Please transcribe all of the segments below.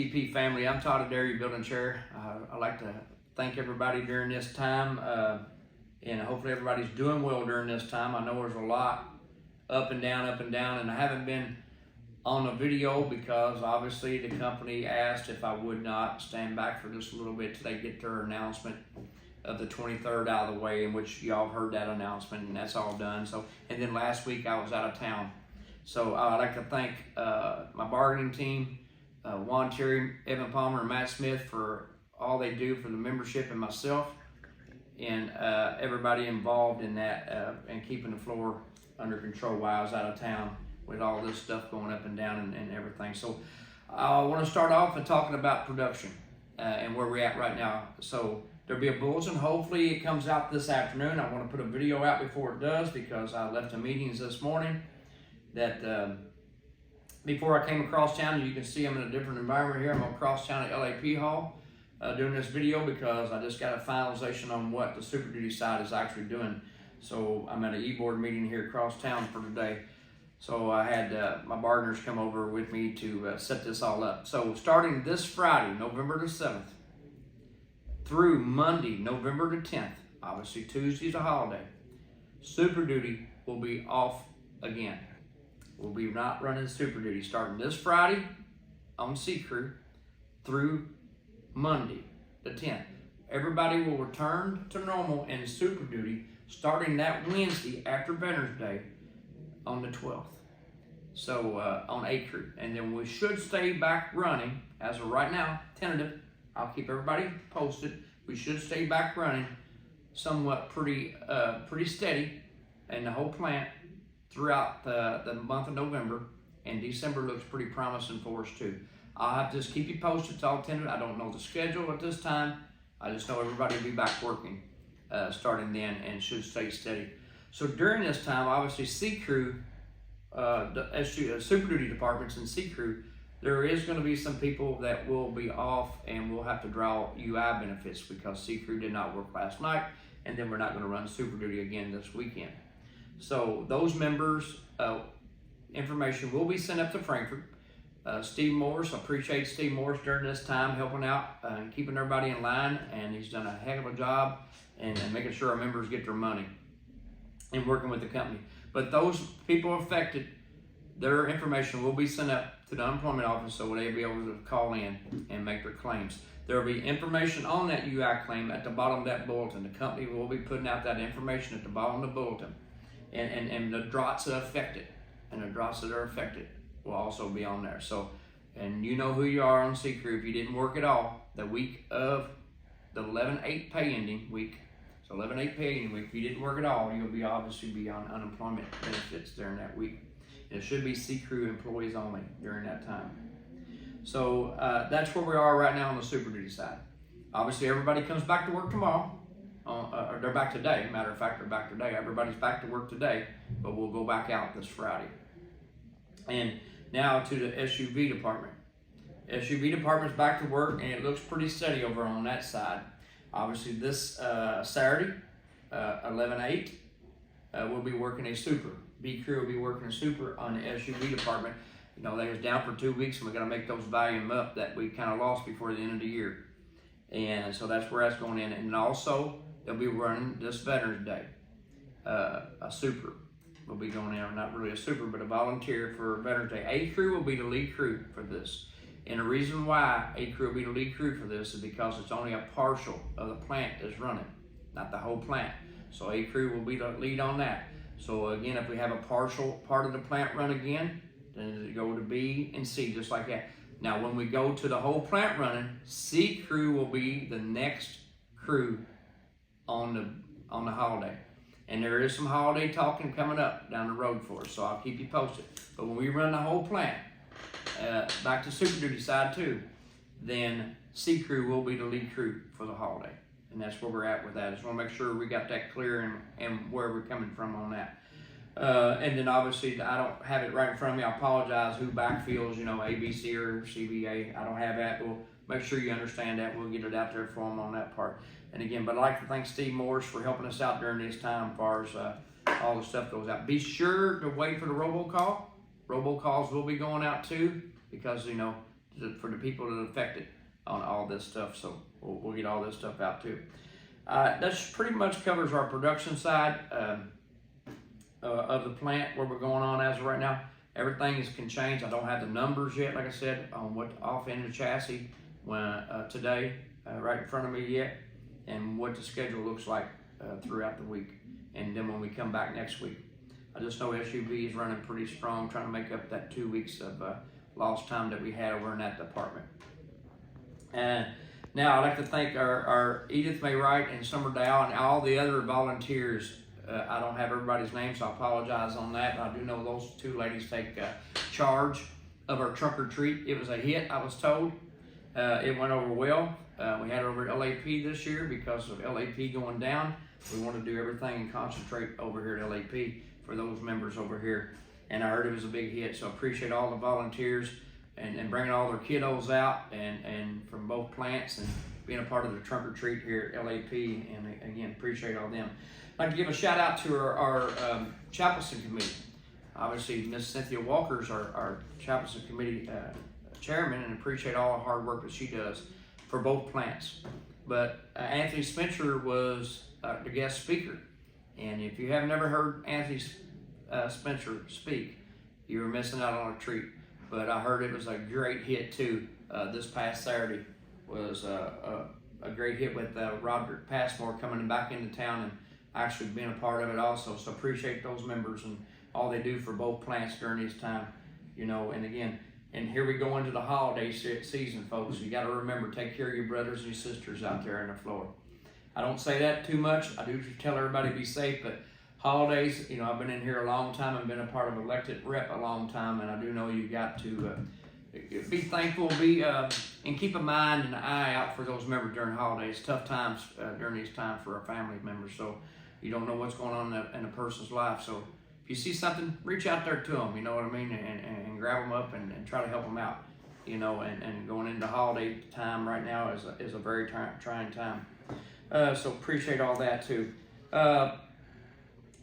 KTP family, I'm Todd Adair, building chair. I'd like to thank everybody during this time, and hopefully everybody's doing well during this time. I know there's a lot up and down, and I haven't been on a video because obviously the company asked if I would not stand back for just a little bit till they get their announcement of the 23rd out of the way, in which y'all heard that announcement, and that's all done. So, and then last week I was out of town. So I'd like to thank my bargaining team, Juan Terry, Evan Palmer, and Matt Smith for all they do for the membership and myself, and everybody involved in that and keeping the floor under control while I was out of town with all this stuff going up and down and everything. So I want to start off and talking about production and where we're at right now. So there'll be a bulletin. Hopefully it comes out this afternoon. I want to put a video out before it does because I left the meetings this morning that before I came across town. You can see I'm in a different environment here. I'm across town at LAP Hall doing this video because I just got a finalization on what the Super Duty side is actually doing. So I'm at an e-board meeting here across town for today. So I had my bargainers come over with me to set this all up. So starting this Friday, November the 7th, through Monday, November the 10th, obviously Tuesday's a holiday, Super Duty will be off again. We'll be not running Super Duty starting this Friday on Sea Crew through Monday the 10th. Everybody will return to normal in Super Duty starting that Wednesday after Veterans Day on the 12th. So on A Crew. And then we should stay back running as of right now, tentative. I'll keep everybody posted. We should stay back running somewhat pretty steady in the whole plant throughout the month of November, and December looks pretty promising for us too. I'll have to just keep you posted. It's all tentative. I don't know the schedule at this time. I just know everybody will be back working starting then and should stay steady. So during this time, obviously Sea Crew, the Super Duty departments and Sea Crew, there is going to be some people that will be off and we'll have to draw UI benefits because Sea Crew did not work last night, and then we're not going to run Super Duty again this weekend. So those members, information will be sent up to Frankfurt. Steve Morris, I appreciate Steve Morris during this time helping out and keeping everybody in line, and he's done a heck of a job and making sure our members get their money and working with the company. But those people affected, their information will be sent up to the unemployment office so they'll be able to call in and make their claims. There will be information on that UI claim at the bottom of that bulletin. The company will be putting out that information at the bottom of the bulletin. And the drops that are affected will also be on there. So, and you know who you are on Sea Crew. If you didn't work at all, the week of the 11/8 pay ending week, so 11/8 pay ending week, if you didn't work at all, you'll be obviously be on unemployment benefits during that week. And it should be Sea Crew employees only during that time. So that's where we are right now on the Super Duty side. Obviously, everybody comes back to work tomorrow. Or they're back today. Matter of fact, they're back today. Everybody's back to work today, but we'll go back out this Friday. And now to the SUV department. SUV department's back to work, and it looks pretty steady over on that side. Obviously, this Saturday, 11/8, we'll be working a Super. B Crew will be working a Super on the SUV department. You know, they was down for 2 weeks, and we're going to make those volume up that we kind of lost before the end of the year. And so that's where that's going in. And also, they'll be running this Veterans Day. A Super will be going in, not really a Super, but a volunteer for Veterans Day. A Crew will be the lead crew for this. And the reason why A Crew will be the lead crew for this is because it's only a partial of the plant that's running, not the whole plant. So A Crew will be the lead on that. So again, if we have a partial part of the plant run again, then it go to B and C, just like that. Now, when we go to the whole plant running, C Crew will be the next crew on the holiday. And there is some holiday talking coming up down the road for us, so I'll keep you posted. But when we run the whole plant, back to Super Duty side too, then C Crew will be the lead crew for the holiday. And that's where we're at with that. I just want to make sure we got that clear and where we're coming from on that. And then obviously, I don't have it right in front of me. I apologize who backfills, you know, ABC or CBA. I don't have that. We'll make sure you understand that. We'll get it out there for them on that part. And again, but I'd like to thank Steve Morris for helping us out during this time as far as all the stuff goes out. Be sure to wait for the robocall. Robocalls will be going out too because, you know, for the people that are affected on all this stuff. So we'll get all this stuff out too. That pretty much covers our production side of the plant where we're going on as of right now. Everything can change. I don't have the numbers yet, like I said, on what off end of chassis today right in front of me yet, and what the schedule looks like throughout the week. And then when we come back next week, I just know SUV is running pretty strong, trying to make up that 2 weeks of lost time that we had over in that department. And now I'd like to thank our Edith May Wright and Summer Dow and all the other volunteers. I don't have everybody's name, so I apologize on that. I do know those two ladies take charge of our trunk or treat. It was a hit, I was told. It went over well. We had it over at LAP this year because of LAP going down. We want to do everything and concentrate over here at LAP for those members over here. And I heard it was a big hit, so I appreciate all the volunteers and bringing all their kiddos out and from both plants and being a part of the trunk or treat here at LAP. And again, appreciate all them. I'd like to give a shout out to our chaplaincy committee. Obviously, Miss Cynthia Walker's our chaplaincy committee chairman, and appreciate all the hard work that she does for both plants. But Anthony Spencer was the guest speaker. And if you have never heard Anthony Spencer speak, you were missing out on a treat. But I heard it was a great hit too. This past Saturday was a great hit with Roderick Passmore coming back into town and actually being a part of it also. So appreciate those members and all they do for both plants during this time, and again, and here we go into the holiday season, folks. You got to remember, take care of your brothers and your sisters out there in the floor. I don't say that too much. I do tell everybody to be safe, but holidays, I've been in here a long time and been a part of elected rep a long time, and I do know you got to be thankful, and keep a mind and an eye out for those members during holidays. Tough times during these times for our family members, so you don't know what's going on in a person's life. So if you see something, reach out there to them, you know what I mean, and grab them up and try to help them out, and going into holiday time right now is a very trying time. So appreciate all that too.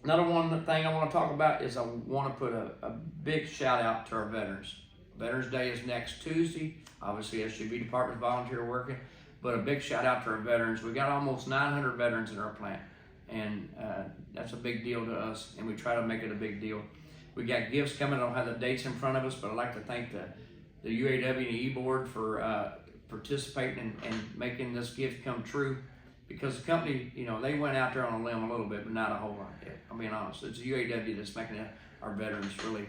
Another one thing I want to talk about is I want to put a big shout out to our veterans. Veterans Day is next Tuesday. Obviously, SUV department volunteer working, but a big shout out to our veterans. We got almost 900 veterans in our plant, and that's a big deal to us, and we try to make it a big deal. We got gifts coming. I don't have the dates in front of us, but I'd like to thank the UAW and the E-Board for participating and making this gift come true. Because the company, they went out there on a limb a little bit, but not a whole lot yet. I'm being honest. It's the UAW that's making our veterans really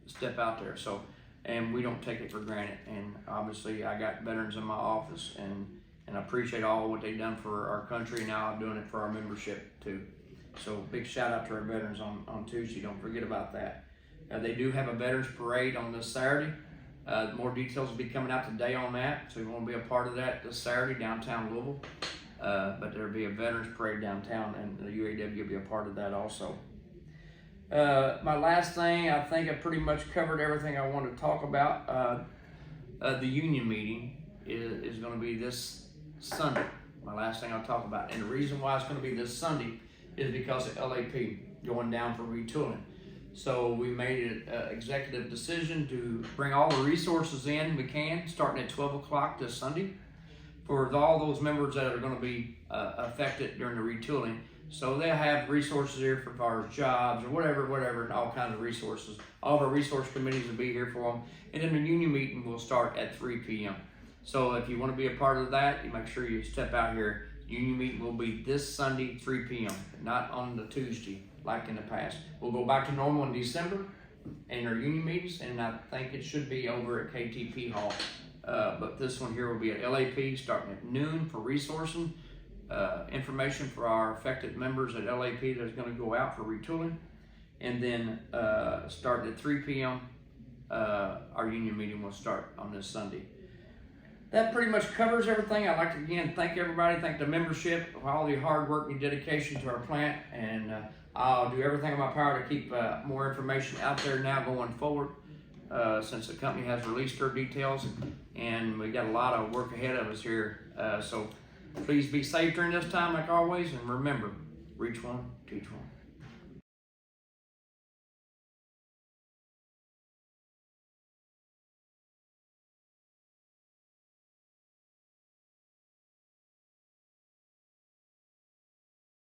step out there. So, and we don't take it for granted. And obviously, I got veterans in my office, and I appreciate all what they've done for our country. And now I'm doing it for our membership too. So, big shout out to our veterans on Tuesday. Don't forget about that. They do have a veterans parade on this Saturday. More details will be coming out today on that, so you want to be a part of that this Saturday downtown Louisville. But there'll be a veterans parade downtown, and the UAW will be a part of that also. My last thing, I think I pretty much covered everything I wanted to talk about. The union meeting is going to be this Sunday. My last thing I'll talk about, and the reason why it's going to be this Sunday is because of LAP going down for retooling. So we made an executive decision to bring all the resources in we can, starting at 12 o'clock this Sunday, for all those members that are going to be affected during the retooling. So they'll have resources here for far as jobs or whatever, and all kinds of resources. All of our resource committees will be here for them. And then the union meeting will start at 3 p.m. So if you want to be a part of that, you make sure you step out here. Union meeting will be this Sunday, 3 p.m., not on the Tuesday like in the past. We'll go back to normal in December in our union meetings, and I think it should be over at KTP Hall. But this one here will be at LAP starting at noon for resourcing. Information for our affected members at LAP that's going to go out for retooling. And then starting at 3 p.m., our union meeting will start on this Sunday. That pretty much covers everything. I'd like to again thank everybody, thank the membership for all the hard work and dedication to our plant, and I'll do everything in my power to keep more information out there now going forward, since the company has released their details, and we got a lot of work ahead of us here. So please be safe during this time like always, and remember, reach one, teach one.